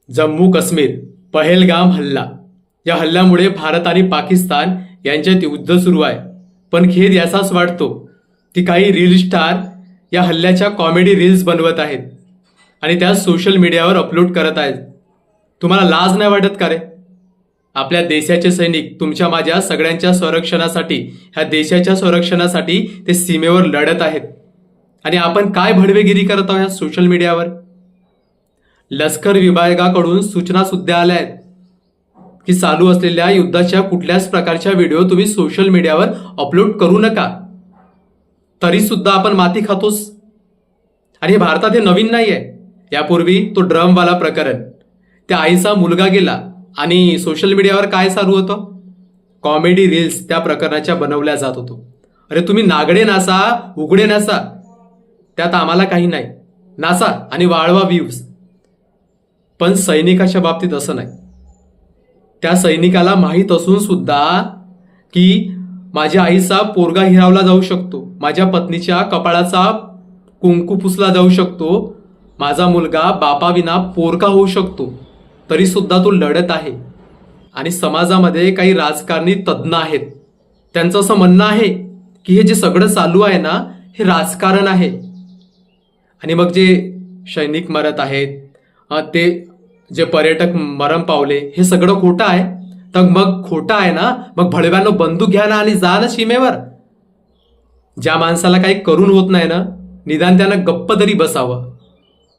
जम्मू काश्मीर पहेलगाम हल्ला. या हल्ल्यामुळे भारत आणि पाकिस्तान यांच्यात युद्ध सुरू आहे. पण खेद याचाच वाटतो की काही रील स्टार या हल्ल्याच्या कॉमेडी रील्स बनवत आहेत आणि त्या सोशल मीडियावर अपलोड करत आहेत. तुम्हाला लाज नाही वाटत का रे? आपल्या देशाचे सैनिक तुमच्या माझ्या सगळ्यांच्या संरक्षणासाठी, ह्या देशाच्या संरक्षणासाठी ते सीमेवर लढत आहेत आणि आपण काय भडवेगिरी करत आहोत ह्या सोशल मीडियावर. लष्कर विभागाकडून सूचना सुद्धा आल्या आहेत की चालू असलेल्या युद्धाच्या कुठल्याच प्रकारच्या व्हिडिओ तुम्ही सोशल मीडियावर अपलोड करू नका. तरी सुद्धा आपण माती खातोस. आणि हे भारतात हे नवीन नाहीये. यापूर्वी तो ड्रमवाला प्रकरण, त्या आईचा मुलगा गेला आणि सोशल मीडियावर काय चालू होतं? कॉमेडी रील्स त्या प्रकरणाच्या बनवल्या जात होतो. अरे तुम्ही नागडे नासा, उघडे नासा, त्यात आम्हाला काही नाही. नासा आणि वाळवा व्ह्यूज. पण सैनिकाच्या बाबतीत असं नाही. त्या सैनिकाला माहीत असून सुद्धा की माझ्या आईचा पोरगा हिरावला जाऊ शकतो, माझ्या पत्नीच्या कपाळाचा कुंकू पुसला जाऊ शकतो, माझा मुलगा बापाविना पोरका होऊ शकतो, तरी सुद्धा तो लढत आहे. आणि समाजामध्ये काही राजकारणी तज्ज्ञ आहेत, त्यांचं असं म्हणणं आहे की हे जे सगळं चालू आहे ना, हे राजकारण आहे. आणि मग जे सैनिक मरत आहेत, ते जे पर्यटक मरण पावले, हे सगळं खोटं आहे. तर मग खोटं आहे ना, मग भडव्यानो बंदूक घ्या ना आणि जा ना सीमेवर. ज्या माणसाला काही करून होत नाही ना, निदान त्यानं गप्प तरी बसावं.